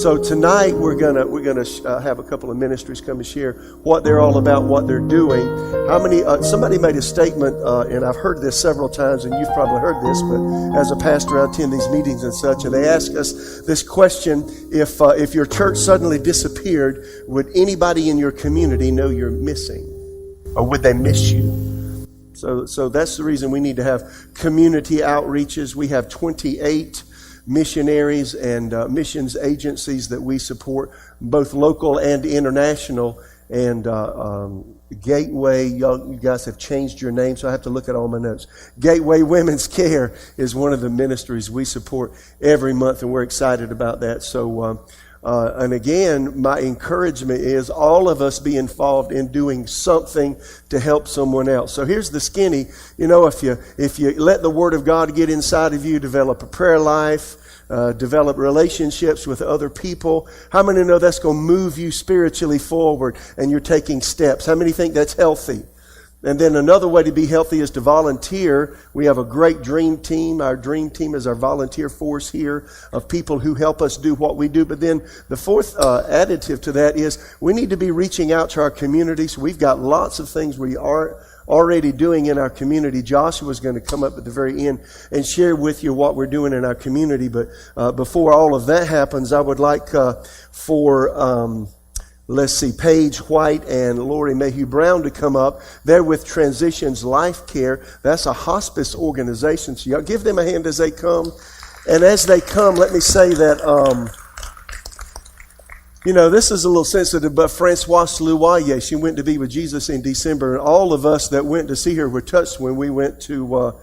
So tonight we're gonna have a couple of ministries come and share what they're all about, what they're doing. How many? Somebody made a statement, and I've heard this several times, and you've probably heard this. But as a pastor, I attend these meetings and such, and they ask us this question: if your church suddenly disappeared, would anybody in your community know you're missing, or would they miss you? So that's the reason we need to have community outreaches. We have 28 missionaries and missions agencies that we support, both local and international. And Gateway, you guys have changed your name, so I have to look at all my notes. Gateway Women's Care is one of the ministries we support every month, and we're excited about that. So, and again, my encouragement is all of us be involved in doing something to help someone else. So here's the skinny. You know, if you let the Word of God get inside of you, develop a prayer life, develop relationships with other people. How many know that's going to move you spiritually forward and you're taking steps? How many think that's healthy? And then another way to be healthy is to volunteer. We have a great dream team. Our dream team is our volunteer force here of people who help us do what we do. But then the fourth additive to that is we need to be reaching out to our community. So we've got lots of things we are already doing in our community. Joshua's going to come up at the very end and share with you what we're doing in our community. But before all of that happens, I would like for Paige White and Lori Mayhew Brown to come up. They're with Transitions LifeCare. That's a hospice organization. So y'all give them a hand as they come. And as they come, let me say that, you know, this is a little sensitive, but Francoise Louaye, she went to be with Jesus in December, and all of us that went to see her were touched when we went to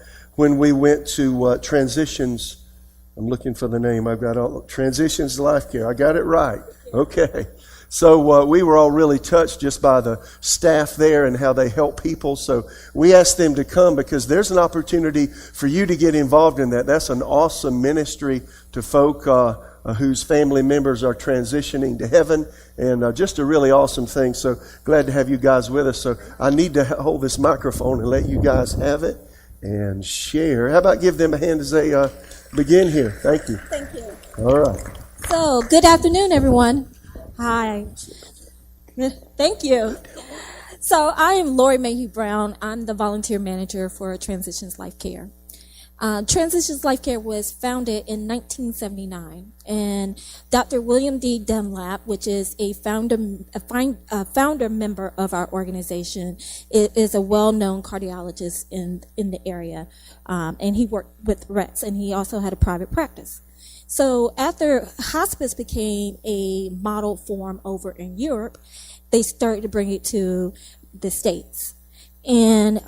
Transitions. I'm looking for the name. I've got all Transitions LifeCare. I got it right. Okay. So we were all really touched just by the staff there and how they help people. So we asked them to come because there's an opportunity for you to get involved in that. That's an awesome ministry to folk whose family members are transitioning to heaven, and just a really awesome thing. So glad to have you guys with us. So I need to hold this microphone and let you guys have it and share. How about give them a hand as they begin here? Thank you. Thank you. All right. So, good afternoon, everyone. Hi. Thank you. So, I am Lori Mayhew Brown. I'm the volunteer manager for Transitions LifeCare. Transitions LifeCare was founded in 1979, and Dr. William D. Dunlap, which is a founder member of our organization, is a well-known cardiologist in the area, and he worked with vets, and he also had a private practice. So after hospice became a model form over in Europe, they started to bring it to the States. And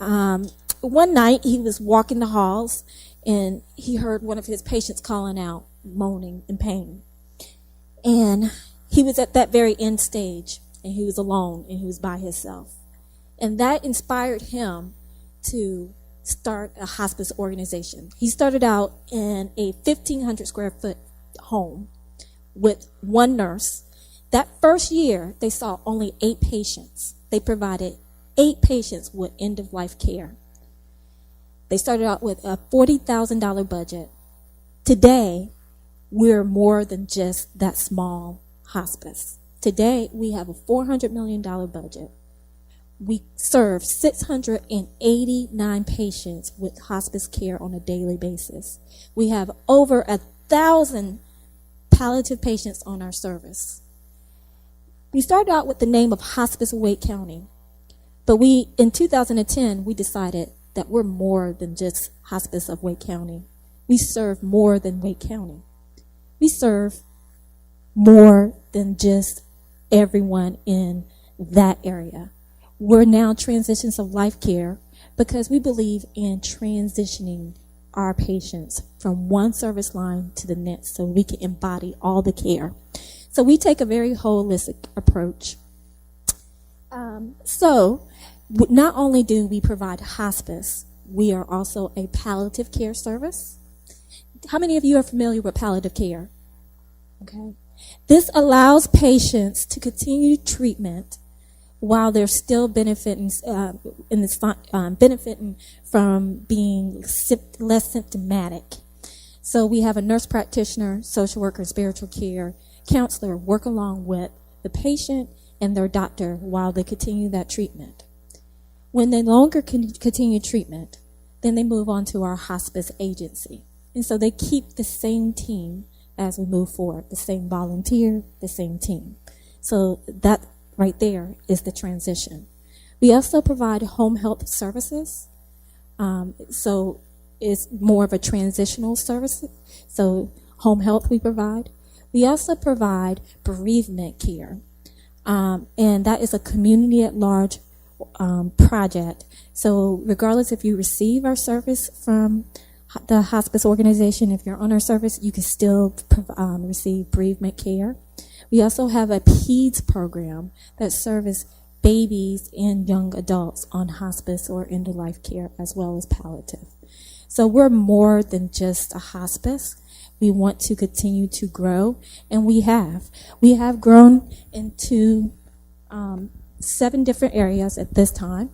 one night he was walking the halls and he heard one of his patients calling out, moaning in pain. And he was at that very end stage, and he was alone and he was by himself. And that inspired him to start a hospice organization. He started out in a 1,500 square foot home with one nurse. That first year, they saw only 8 patients. They provided 8 patients with end-of-life care. They started out with a $40,000 budget. Today, we're more than just that small hospice. Today, we have a $400 million budget. We serve 689 patients with hospice care on a daily basis. We have over 1,000 palliative patients on our service. We started out with the name of Hospice of Wake County, but in 2010, we decided that we're more than just Hospice of Wake County. We serve more than Wake County. We serve more than just everyone in that area. We're now Transitions of LifeCare because we believe in transitioning our patients from one service line to the next so we can embody all the care. So we take a very holistic approach. So not only do we provide hospice, we are also a palliative care service. How many of you are familiar with palliative care? Okay. This allows patients to continue treatment while they're still benefiting from being less symptomatic. So we have a nurse practitioner, social worker, spiritual care, counselor work along with the patient and their doctor while they continue that treatment. When they no longer can continue treatment, then they move on to our hospice agency. And so they keep the same team as we move forward, the same volunteer, the same team. So that right there is the transition. We also provide home health services. So it's more of a transitional service. So home health we provide. We also provide bereavement care. And that is a community at large project. So regardless if you receive our service from the hospice organization, if you're on our service, you can still receive bereavement care. We also have a PEDS program that serves babies and young adults on hospice or end-of-life care, as well as palliative. So we're more than just a hospice. We want to continue to grow, and we have. We have grown into 7 different areas at this time.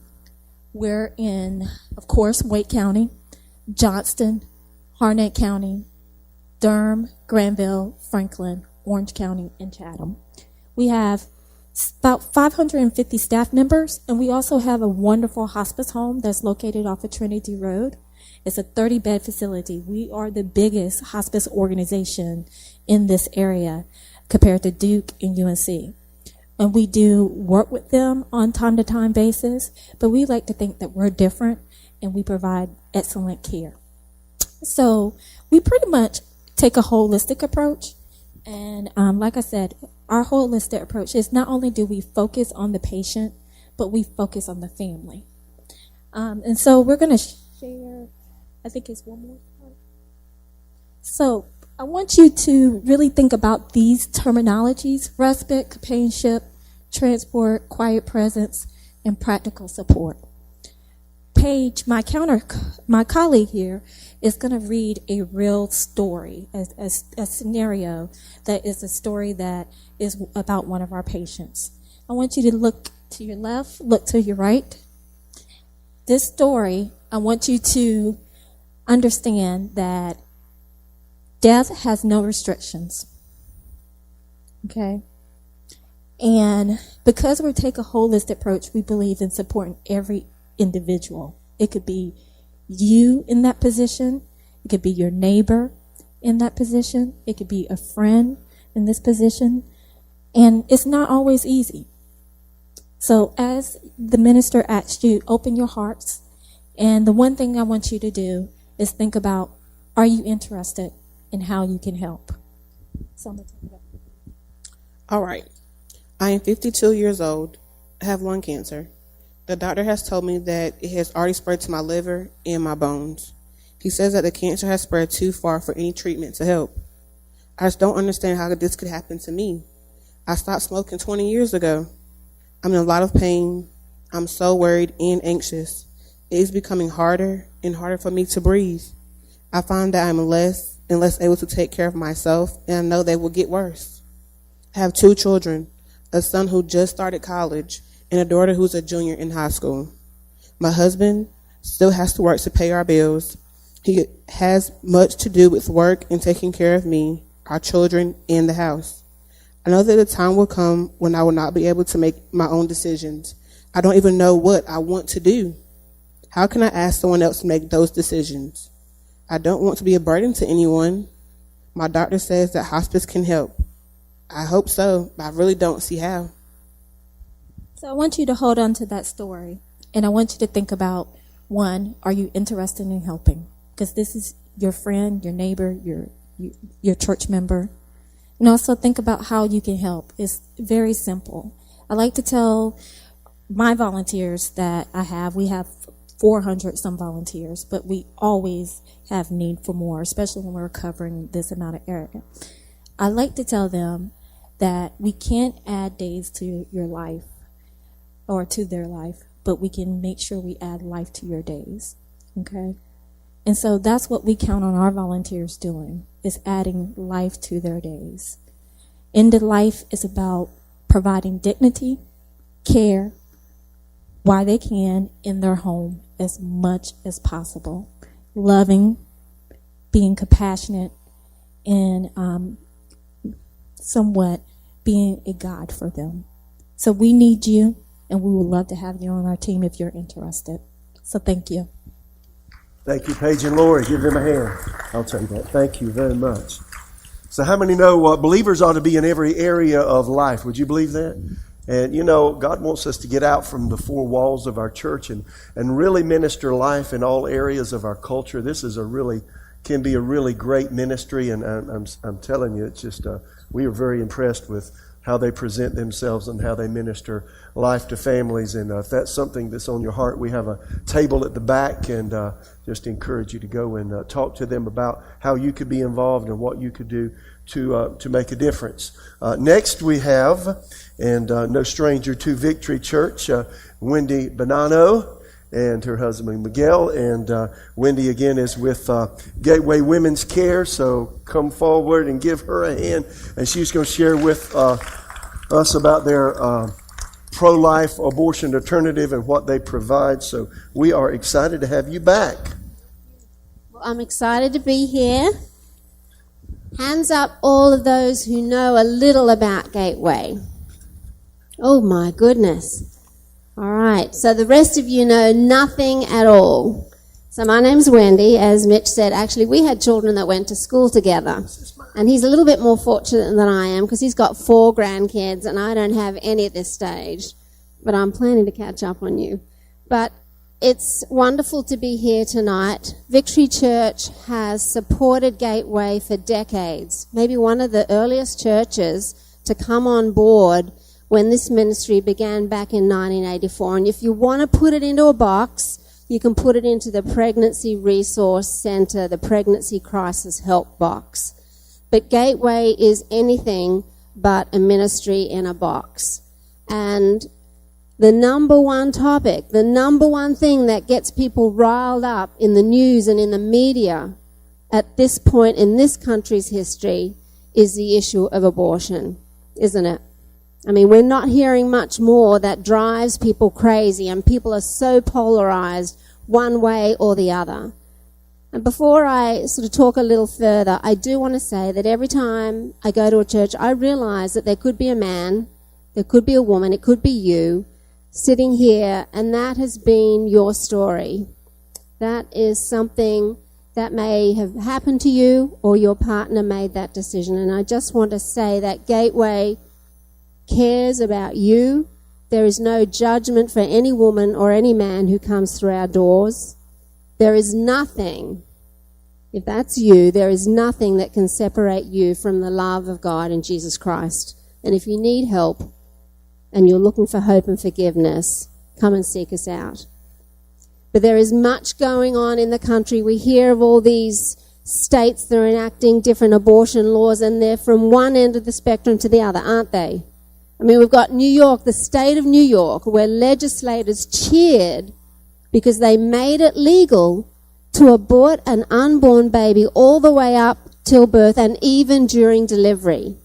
We're in, of course, Wake County, Johnston, Harnett County, Durham, Granville, Franklin, Orange County, and Chatham. We have about 550 staff members, and we also have a wonderful hospice home that's located off of Trinity Road. It's a 30-bed facility. We are the biggest hospice organization in this area compared to Duke and UNC. And we do work with them on time-to-time basis, but we like to think that we're different and we provide excellent care. So we pretty much take a holistic approach. And like I said, our holistic approach is not only do we focus on the patient, but we focus on the family. And so we're going to share, I think it's one more slide. So I want you to really think about these terminologies: respite, companionship, transport, quiet presence, and practical support. Paige, my colleague here, is going to read a real story, a scenario that is a story that is about one of our patients. I want you to look to your left, look to your right. This story, I want you to understand that death has no restrictions. Okay? And because we take a holistic approach, we believe in supporting every individual. It could be you in that position. It could be your neighbor in that position. It could be a friend in this position. And it's not always easy. So as the minister asked you, open your hearts. And the one thing I want you to do is think about, are you interested in how you can help? So I'm going to take it up. All right. I am 52 years old, have lung cancer. The doctor has told me that it has already spread to my liver and my bones. He says that the cancer has spread too far for any treatment to help. I just don't understand how this could happen to me. I stopped smoking 20 years ago. I'm in a lot of pain. I'm so worried and anxious. It is becoming harder and harder for me to breathe. I find that I'm less and less able to take care of myself, and I know they will get worse. I have 2 children, a son who just started college, and a daughter who's a junior in high school. My husband still has to work to pay our bills. He has much to do with work and taking care of me, our children, and the house. I know that the time will come when I will not be able to make my own decisions. I don't even know what I want to do. How can I ask someone else to make those decisions? I don't want to be a burden to anyone. My doctor says that hospice can help. I hope so, but I really don't see how. So I want you to hold on to that story, and I want you to think about, 1, are you interested in helping? Because this is your friend, your neighbor, your church member. And also think about how you can help. It's very simple. I like to tell my volunteers that we have 400 some volunteers, but we always have need for more, especially when we're covering this amount of area. I like to tell them that we can't add days to your life or to their life, but we can make sure we add life to your days. Okay? And so that's what we count on our volunteers doing, is adding life to their days. End of life is about providing dignity, care, while they can in their home as much as possible. Loving, being compassionate, and somewhat being a guide for them. So we need you, and we would love to have you on our team if you're interested. So thank you. Thank you, Paige and Lori. Give them a hand. I'll take that. Thank you very much. So how many know believers ought to be in every area of life? Would you believe that? And, you know, God wants us to get out from the four walls of our church and really minister life in all areas of our culture. This is can be a really great ministry, and I'm telling you, it's just, we are very impressed with how they present themselves and how they minister life to families. And if that's something that's on your heart, we have a table at the back, and just encourage you to go and talk to them about how you could be involved and what you could do to make a difference. Next we have, and no stranger to Victory Church, Wendy Bonanno and her husband Miguel. And Wendy again is with Gateway Women's Care, so come forward and give her a hand, and she's going to share with us about their pro-life abortion alternative and what they provide. So we are excited to have you back. Well, I'm excited to be here. Hands up all of those who know a little about Gateway. Oh my goodness. All right, so the rest of you know nothing at all. So my name's Wendy. As Mitch said, actually we had children that went to school together. And he's a little bit more fortunate than I am because he's got 4 grandkids and I don't have any at this stage. But I'm planning to catch up on you. But it's wonderful to be here tonight. Victory Church has supported Gateway for decades. Maybe one of the earliest churches to come on board when this ministry began back in 1984. And if you want to put it into a box, you can put it into the Pregnancy Resource Center, the Pregnancy Crisis Help box. But Gateway is anything but a ministry in a box. And the number one topic, the number one thing that gets people riled up in the news and in the media at this point in this country's history is the issue of abortion, isn't it? I mean, we're not hearing much more that drives people crazy, and people are so polarized one way or the other. And before I sort of talk a little further, I do want to say that every time I go to a church, I realize that there could be a man, there could be a woman, it could be you, sitting here, and that has been your story. That is something that may have happened to you, or your partner made that decision. And I just want to say that Gateway cares about you. There is no judgment for any woman or any man who comes through our doors. There is nothing, if that's you, there is nothing that can separate you from the love of God in Jesus Christ. And if you need help and you're looking for hope and forgiveness, come and seek us out. But there is much going on in the country. We hear of all these states that are enacting different abortion laws, and they're from one end of the spectrum to the other, aren't they? I mean, we've got New York, the state of New York, where legislators cheered because they made it legal to abort an unborn baby all the way up till birth and even during delivery.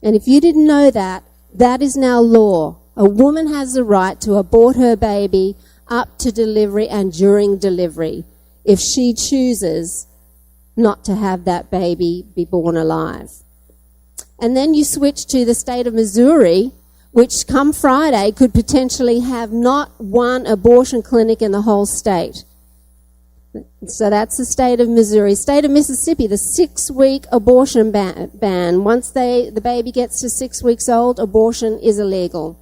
And if you didn't know that, that is now law. A woman has the right to abort her baby up to delivery and during delivery if she chooses not to have that baby be born alive. And then you switch to the state of Missouri, which come Friday could potentially have not one abortion clinic in the whole state. So that's the state of Missouri. State of Mississippi, the 6-week abortion ban. Once the baby gets to 6 weeks old, abortion is illegal.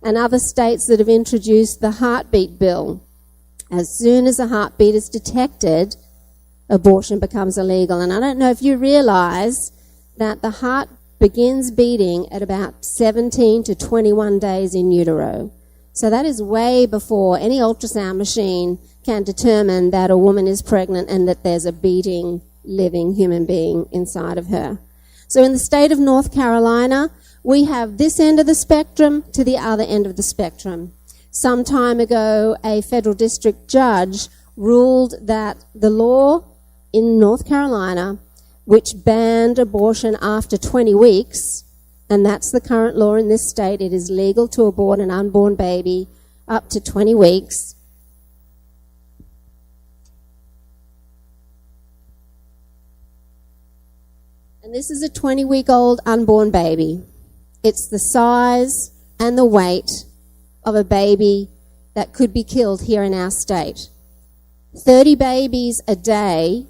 And other states that have introduced the heartbeat bill. As soon as a heartbeat is detected, abortion becomes illegal. And I don't know if you realize that the heart begins beating at about 17 to 21 days in utero. So that is way before any ultrasound machine can determine that a woman is pregnant and that there's a beating, living human being inside of her. So in the state of North Carolina, we have this end of the spectrum to the other end of the spectrum. Some time ago, a federal district judge ruled that the law in North Carolina, which banned abortion after 20 weeks, and that's the current law in this state. It is legal to abort an unborn baby up to 20 weeks. And And this is a 20-week-old unborn baby. It's the size and the weight of a baby that could be killed here in our state. 30 babies a day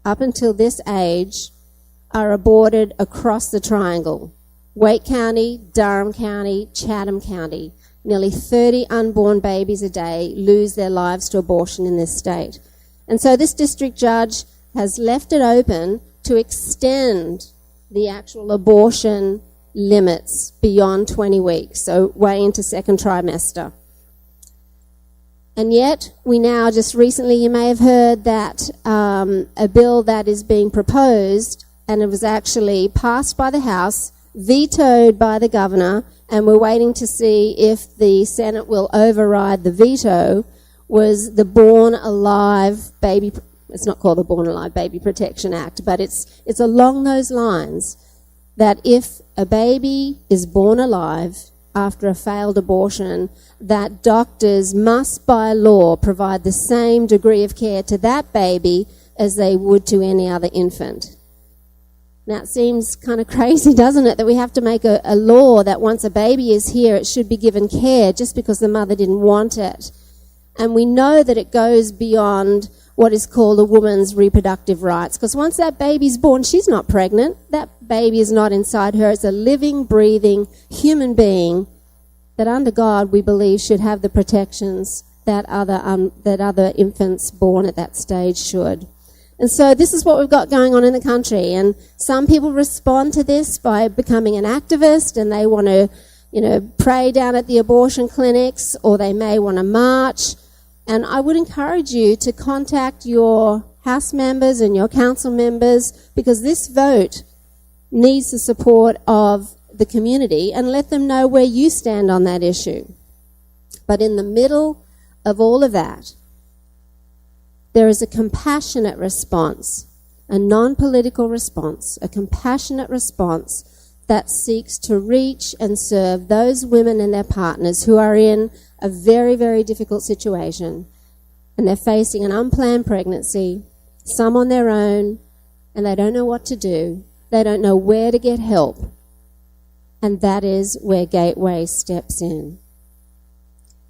up until this age are aborted across the triangle. Wake County, Durham County, Chatham County. Nearly 30 unborn babies a day lose their lives to abortion in this state. And so this district judge has left it open to extend the actual abortion limits beyond 20 weeks, so way into second trimester. And yet, we now just recently, you may have heard that a bill that is being proposed, and it was actually passed by the House, vetoed by the governor, and we're waiting to see if the Senate will override the veto, was the Born Alive Baby, it's not called the Born Alive Baby Protection Act, but it's along those lines that if a baby is born alive after a failed abortion, that doctors must by law provide the same degree of care to that baby as they would to any other infant. Now, it seems kind of crazy, doesn't it, that we have to make a law that once a baby is here, it should be given care just because the mother didn't want it. And we know that it goes beyond what is called a woman's reproductive rights, because once that baby's born, she's not pregnant. That baby is not inside her. It's a living, breathing human being that under God we believe should have the protections that other infants born at that stage should. And so this is what we've got going on in the country. And some people respond to this by becoming an activist, and they want to, pray down at the abortion clinics, or they may want to march. And I would encourage you to contact your House members and your council members, because this vote needs the support of the community, and let them know where you stand on that issue. But in the middle of all of that, there is a compassionate response, a non-political response, a compassionate response that seeks to reach and serve those women and their partners who are in a very, very difficult situation, and they're facing an unplanned pregnancy, some on their own, and they don't know what to do. They don't know where to get help. And that is where Gateway steps in.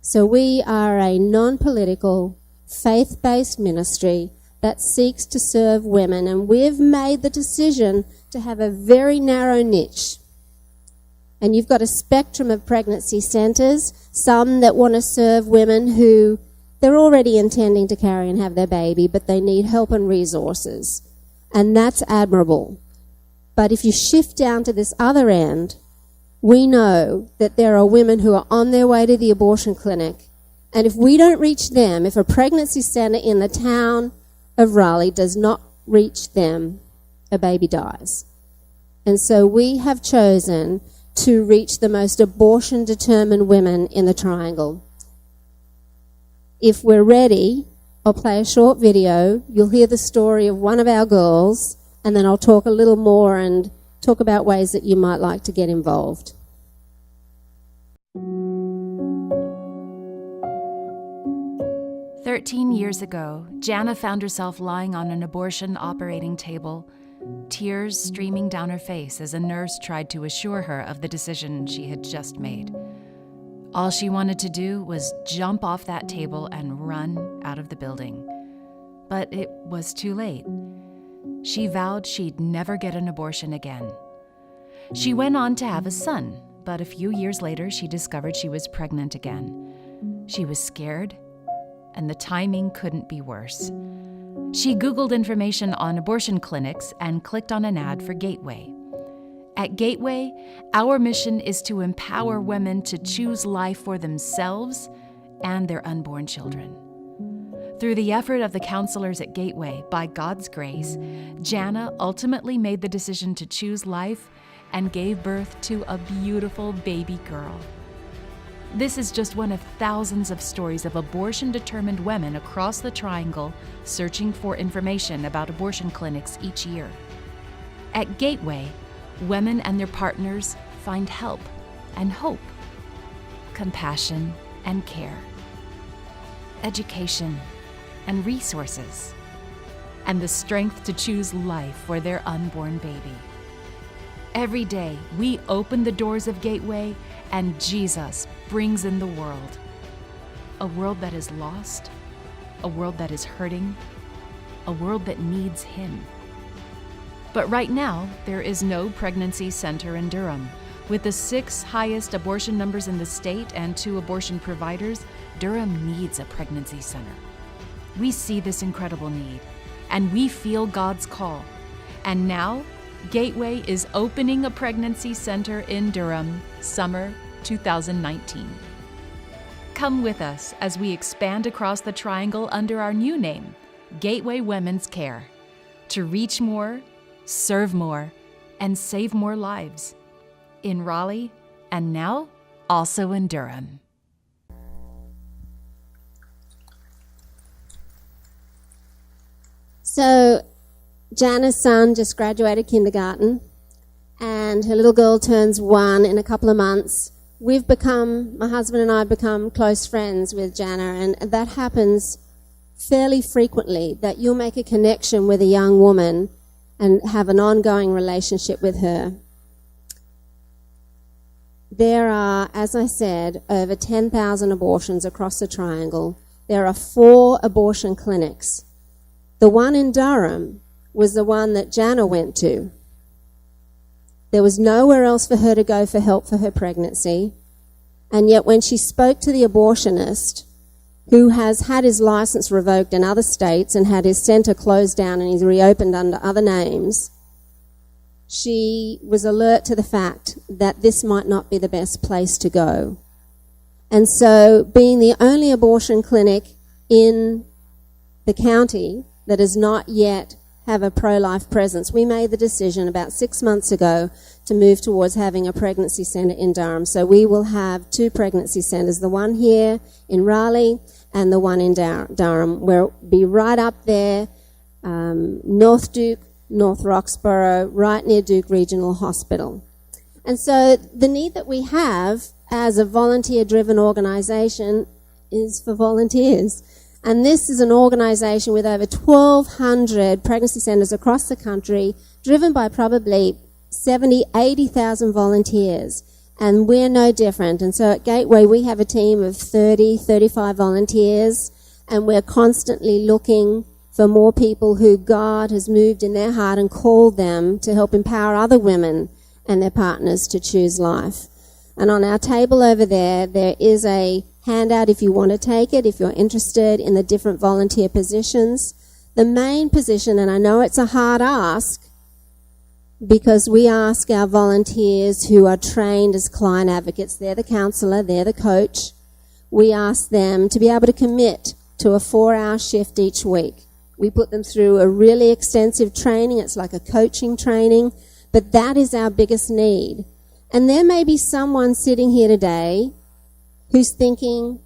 So we are a non-political, faith-based ministry that seeks to serve women, and we've made the decision to have a very narrow niche. And you've got a spectrum of pregnancy centres, some that want to serve women who they're already intending to carry and have their baby, but they need help and resources. And that's admirable. But if you shift down to this other end, we know that there are women who are on their way to the abortion clinic, and if we don't reach them, if a pregnancy centre in the town of Raleigh does not reach them, a baby dies. And so we have chosen to reach the most abortion-determined women in the triangle. If we're ready, I'll play a short video. You'll hear the story of one of our girls, and then I'll talk a little more and talk about ways that you might like to get involved. "13 years ago, Jana found herself lying on an abortion operating table, tears streaming down her face as a nurse tried to assure her of the decision she had just made. All she wanted to do was jump off that table and run out of the building. But it was too late. She vowed she'd never get an abortion again. She went on to have a son, but a few years later she discovered she was pregnant again. She was scared, and the timing couldn't be worse. She Googled information on abortion clinics and clicked on an ad for Gateway. At Gateway, our mission is to empower women to choose life for themselves and their unborn children. Through the effort of the counselors at Gateway, by God's grace, Jana ultimately made the decision to choose life and gave birth to a beautiful baby girl. This is just one of thousands of stories of abortion-determined women across the Triangle searching for information about abortion clinics each year. At Gateway, women and their partners find help and hope, compassion and care, education and resources, and the strength to choose life for their unborn baby. Every day, we open the doors of Gateway, and Jesus brings in the world. A world that is lost, a world that is hurting, a world that needs Him. But right now, there is no pregnancy center in Durham. With the 6th highest abortion numbers in the state and 2 abortion providers, Durham needs a pregnancy center. We see this incredible need, and we feel God's call. And now, Gateway is opening a pregnancy center in Durham, summer 2019. Come with us as we expand across the triangle under our new name, Gateway Women's Care, to reach more, serve more, and save more lives. In Raleigh, and now also in Durham. So, Jana's son just graduated kindergarten, and her little girl turns 1 in a couple of months. My husband and I have become close friends with Jana, and that happens fairly frequently, that you'll make a connection with a young woman and have an ongoing relationship with her. There are, as I said, over 10,000 abortions across the triangle. There are 4 abortion clinics. The one in Durham was the one that Jana went to. There was nowhere else for her to go for help for her pregnancy. And yet when she spoke to the abortionist, who has had his license revoked in other states and had his center closed down and he's reopened under other names, she was alert to the fact that this might not be the best place to go. And so, being the only abortion clinic in the county that does not yet have a pro-life presence, we made the decision about 6 months ago to move towards having a pregnancy center in Durham. So we will have 2 pregnancy centers, the one here in Raleigh and the one in Durham. We'll be right up there, North Duke, North Roxborough, right near Duke Regional Hospital. And so the need that we have as a volunteer-driven organization is for volunteers. And this is an organization with over 1,200 pregnancy centers across the country, driven by probably 80,000 volunteers. And we're no different. And so at Gateway, we have a team of 35 volunteers, and we're constantly looking for more people who God has moved in their heart and called them to help empower other women and their partners to choose life. And on our table over there, there is a handout if you want to take it, if you're interested in the different volunteer positions. The main position, and I know it's a hard ask, because we ask our volunteers who are trained as client advocates, they're the counselor, they're the coach, we ask them to be able to commit to a 4-hour shift each week. We put them through a really extensive training. It's like a coaching training, but that is our biggest need. And there may be someone sitting here today who's thinking,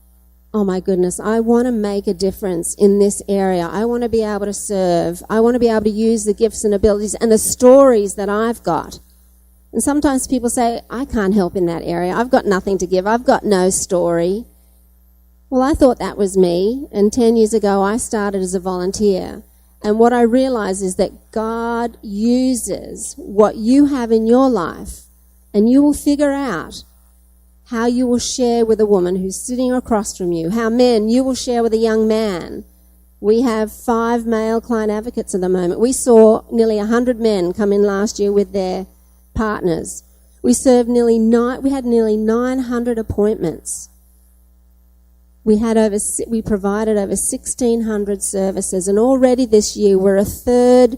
oh my goodness, I want to make a difference in this area. I want to be able to serve. I want to be able to use the gifts and abilities and the stories that I've got. And sometimes people say, I can't help in that area. I've got nothing to give. I've got no story. Well, I thought that was me, and 10 years ago I started as a volunteer. And what I realized is that God uses what you have in your life, and you will figure out how you will share with a woman who's sitting across from you, how men, you will share with a young man. We have 5 male client advocates at the moment. We saw nearly 100 men come in last year with their partners. We had nearly 900 appointments. We provided over 1,600 services, and already this year we're a third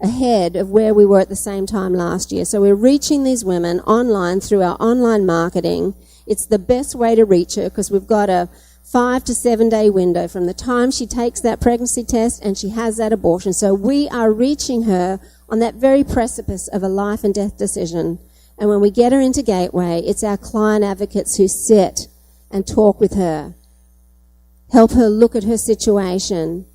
ahead of where we were at the same time last year. So we're reaching these women online through our online marketing. It's the best way to reach her because we've got a 5 to 7 day window from the time she takes that pregnancy test and she has that abortion. So we are reaching her on that very precipice of a life and death decision. And when we get her into Gateway, it's our client advocates who sit and talk with her, help her look at her situation,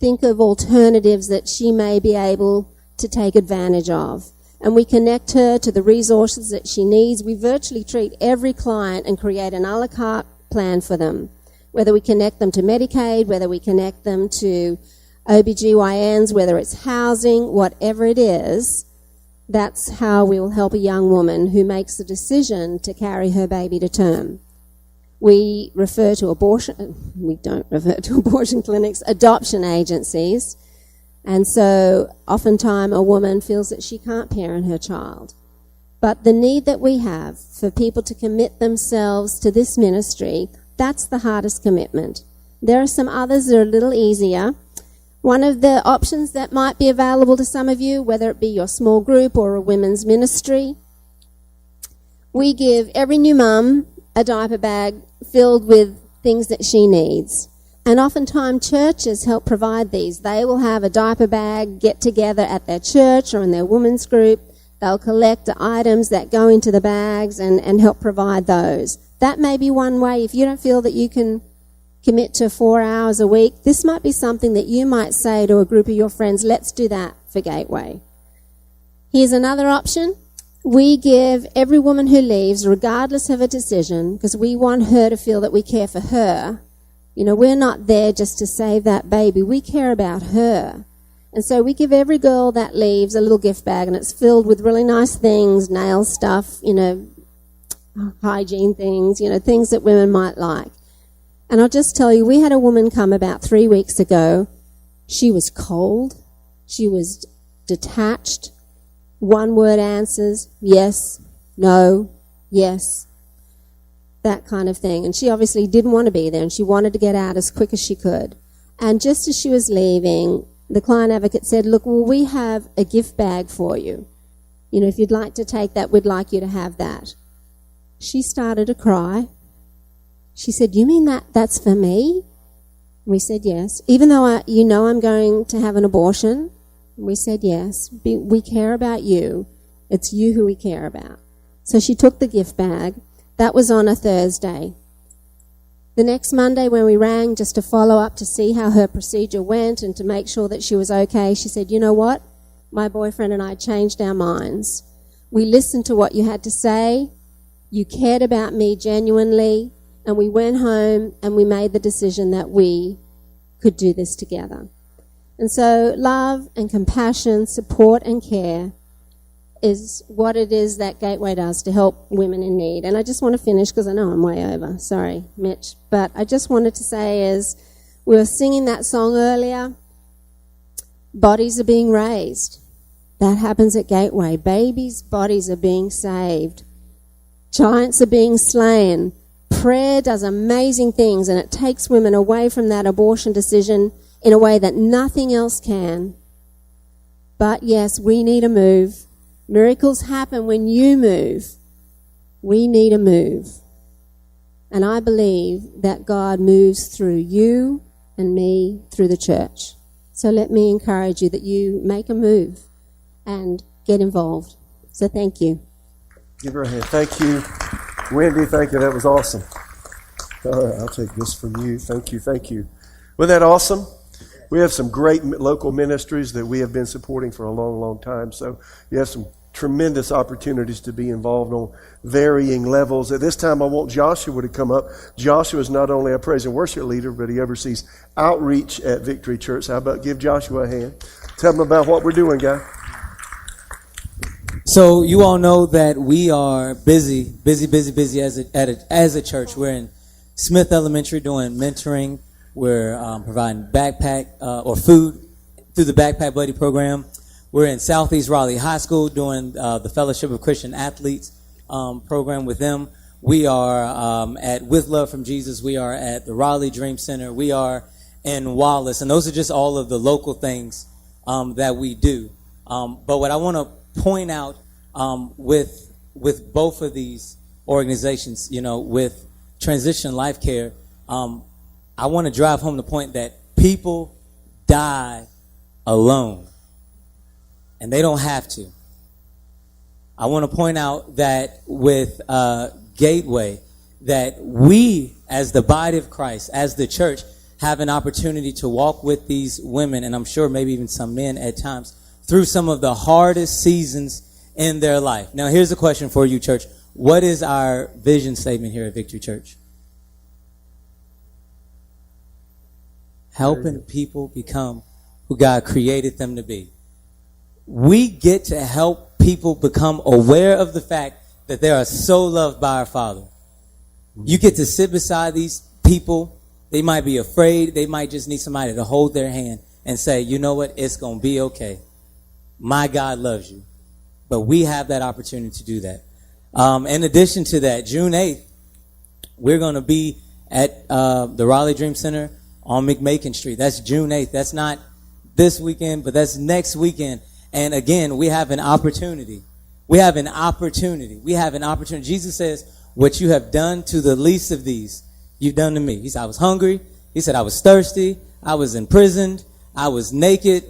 think of alternatives that she may be able to take advantage of. And we connect her to the resources that she needs. We virtually treat every client and create an a la carte plan for them, whether we connect them to Medicaid, whether we connect them to OBGYNs, whether it's housing, whatever it is, that's how we will help a young woman who makes the decision to carry her baby to term. We don't refer to abortion clinics, adoption agencies. And so oftentimes a woman feels that she can't parent her child. But the need that we have for people to commit themselves to this ministry, that's the hardest commitment. There are some others that are a little easier. One of the options that might be available to some of you, whether it be your small group or a women's ministry, we give every new mum a diaper bag filled with things that she needs. And oftentimes churches help provide these. They will have a diaper bag get together at their church or in their women's group. They'll collect the items that go into the bags and help provide those. That may be one way. If you don't feel that you can commit to 4 hours a week, this might be something that you might say to a group of your friends, let's do that for Gateway. Here's another option. We give every woman who leaves, regardless of her decision, because we want her to feel that we care for her. You know, we're not there just to save that baby. We care about her. And so we give every girl that leaves a little gift bag, and it's filled with really nice things, nail stuff, you know, hygiene things, you know, things that women might like. And I'll just tell you, we had a woman come about 3 weeks ago. She was cold. She was detached. One-word answers, yes, no, yes, that kind of thing. And she obviously didn't want to be there, and she wanted to get out as quick as she could. And just as she was leaving, the client advocate said, look, well, we have a gift bag for you. You know, if you'd like to take that, we'd like you to have that. She started to cry. She said, you mean that's for me? We said, yes. Even though I'm going to have an abortion? We said, yes. We care about you. It's you who we care about. So she took the gift bag. That was on a Thursday. The next Monday when we rang just to follow up to see how her procedure went and to make sure that she was okay, she said, you know what? My boyfriend and I changed our minds. We listened to what you had to say. You cared about me genuinely. And we went home and we made the decision that we could do this together. And so love and compassion, support and care is what it is that Gateway does to help women in need. And I just want to finish because I know I'm way over. Sorry, Mitch. But I just wanted to say as we were singing that song earlier, bodies are being raised. That happens at Gateway. Babies' bodies are being saved. Giants are being slain. Prayer does amazing things, and it takes women away from that abortion decision in a way that nothing else can. But yes, we need a move. Miracles happen when you move. We need a move. And I believe that God moves through you and me through the church. So let me encourage you that you make a move and get involved. So thank you. Give her a hand. Thank you. Wendy, thank you. That was awesome. All right, I'll take this from you. Thank you. Thank you. Wasn't that awesome? We have some great local ministries that we have been supporting for a long, long time. So you have some tremendous opportunities to be involved on varying levels. At this time, I want Joshua to come up. Joshua is not only a praise and worship leader, but he oversees outreach at Victory Church. How about give Joshua a hand? Tell them about what we're doing, guy. So you all know that we are busy as a church. We're in Smith Elementary doing mentoring. We're providing backpack or food through the Backpack Buddy program. We're in Southeast Raleigh High School doing the Fellowship of Christian Athletes program with them. We are at With Love from Jesus. We are at the Raleigh Dream Center. We are in Wallace. And those are just all of the local things that we do. But what I want to point out with both of these organizations, you know, with Transition LifeCare, I want to drive home the point that people die alone, and they don't have to. I want to point out that with Gateway, that we, as the body of Christ, as the church, have an opportunity to walk with these women, and I'm sure maybe even some men at times, through some of the hardest seasons in their life. Now, here's a question for you, church. What is our vision statement here at Victory Church? Helping people become who God created them to be. We get to help people become aware of the fact that they are so loved by our Father. You get to sit beside these people. They might be afraid. They might just need somebody to hold their hand and say, you know what? It's going to be okay. My God loves you. But we have that opportunity to do that. In addition to that, June 8th, we're going to be at the Raleigh Dream Center on McMakin Street. That's June 8th. That's not this weekend, but that's next weekend. And again, we have an opportunity. We have an opportunity. We have an opportunity. Jesus says, what you have done to the least of these, you've done to me. He said, I was hungry. He said, I was thirsty. I was imprisoned. I was naked.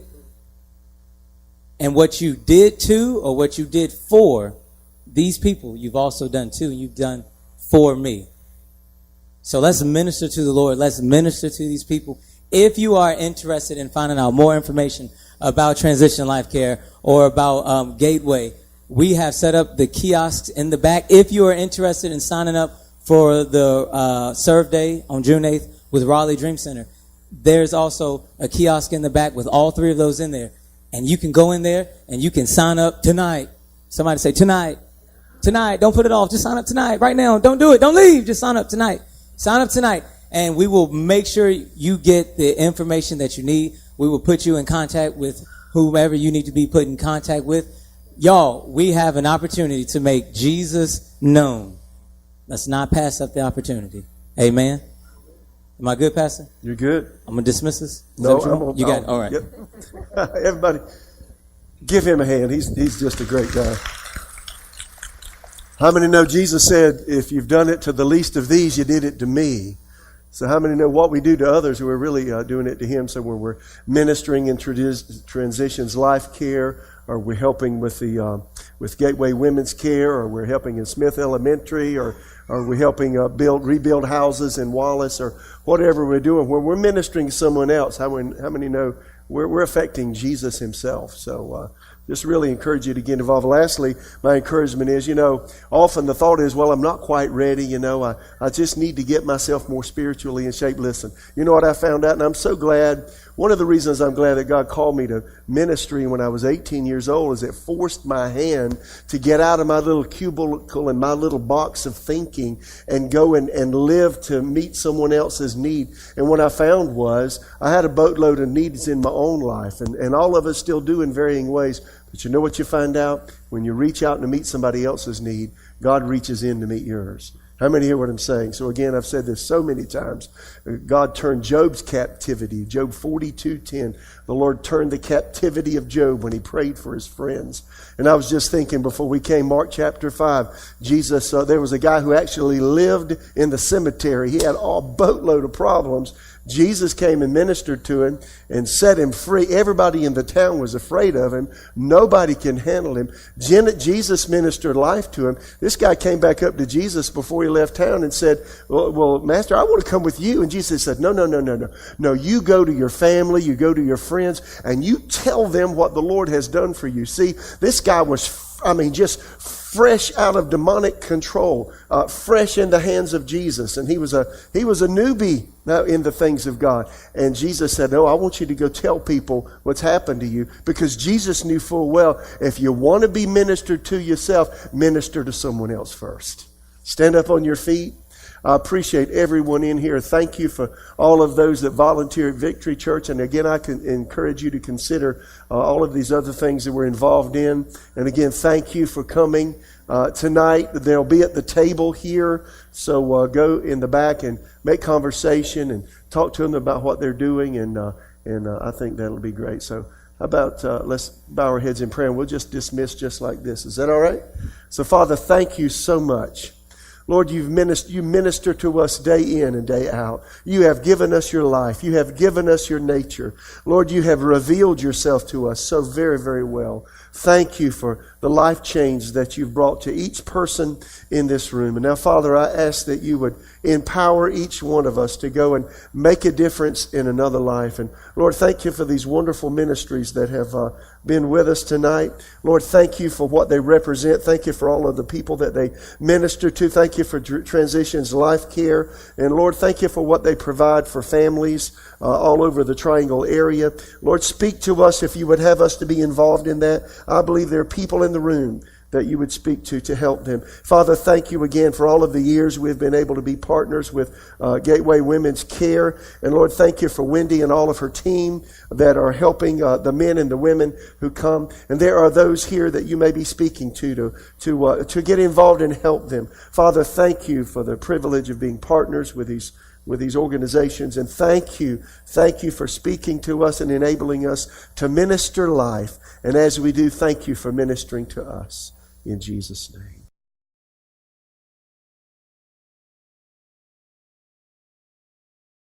And what you did to, or what you did for these people, you've also done to, and you've done for me. So let's minister to the Lord. Let's minister to these people. If you are interested in finding out more information about Transition Life Care or about Gateway, we have set up the kiosks in the back. If you are interested in signing up for the Serve Day on June 8th with Raleigh Dream Center, there's also a kiosk in the back with all three of those in there. And you can go in there and you can sign up tonight. Somebody say tonight. Tonight. Don't put it off. Just sign up tonight. Right now. Don't do it. Don't leave. Just sign up tonight. Sign up tonight. And we will make sure you get the information that you need. We will put you in contact with whomever you need to be put in contact with. Y'all, we have an opportunity to make Jesus known. Let's not pass up the opportunity. Amen. Am I good, Pastor? You're good. I'm going to dismiss this? Is No, that what you got? All right. Yep. Everybody, give him a hand. He's just a great guy. How many know Jesus said, if you've done it to the least of these, you did it to me? So how many know what we do to others, we're really doing it to him? So when we're ministering in Transitions Life Care, or we're helping with the with Gateway Women's Care, or we're helping in Smith Elementary, or we're helping rebuild houses in Wallace, or whatever we're doing, when we're ministering to someone else, how many know we're affecting Jesus himself? So just really encourage you to get involved. Lastly, my encouragement is, often the thought is, well, I'm not quite ready. I just need to get myself more spiritually in shape. Listen, you know what I found out? And I'm so glad. One of the reasons I'm glad that God called me to ministry when I was 18 years old is it forced my hand to get out of my little cubicle and my little box of thinking and go and live to meet someone else's need. And what I found was I had a boatload of needs in my own life, and all of us still do in varying ways. But you know what you find out? When you reach out to meet somebody else's need, God reaches in to meet yours. How many hear what I'm saying? So again, I've said this so many times. God turned Job's captivity. Job 42:10. The Lord turned the captivity of Job when he prayed for his friends. And I was just thinking before we came, Mark chapter 5, Jesus, there was a guy who actually lived in the cemetery. He had a boatload of problems. Jesus came and ministered to him and set him free. Everybody in the town was afraid of him. Nobody can handle him. Jesus ministered life to him. This guy came back up to Jesus before he left town and said, well, Master, I want to come with you. And Jesus said, no. No, you go to your family, you go to your friends, and you tell them what the Lord has done for you. See, this guy was, just fresh out of demonic control, fresh in the hands of Jesus. And he was a newbie in the things of God. And Jesus said, no, I want you to go tell people what's happened to you, because Jesus knew full well, if you want to be ministered to yourself, minister to someone else first. Stand up on your feet. I appreciate everyone in here. Thank you for all of those that volunteer at Victory Church. And again, I can encourage you to consider all of these other things that we're involved in. And again, thank you for coming tonight. They'll be at the table here. So go in the back and make conversation and talk to them about what they're doing. And I think that'll be great. So how about let's bow our heads in prayer, and we'll just dismiss just like this. Is that all right? So Father, thank you so much. Lord, you minister to us day in and day out. You have given us your life. You have given us your nature. Lord, you have revealed yourself to us so very, very well. Thank you for the life change that you've brought to each person in this room. And now, Father, I ask that you would empower each one of us to go and make a difference in another life. And Lord, thank you for these wonderful ministries that have been with us tonight. Lord, thank you for what they represent. Thank you for all of the people that they minister to. Thank you for Transitions LifeCare. And Lord, thank you for what they provide for families all over the Triangle area. Lord, speak to us if you would have us to be involved in that. I believe there are people in the room that you would speak to help them. Father, thank you again for all of the years we've been able to be partners with Gateway Women's Care. And Lord, thank you for Wendy and all of her team that are helping the men and the women who come. And there are those here that you may be speaking to get involved and help them. Father, thank you for the privilege of being partners with these organizations. And thank you for speaking to us and enabling us to minister life. And as we do, thank you for ministering to us. In Jesus' name.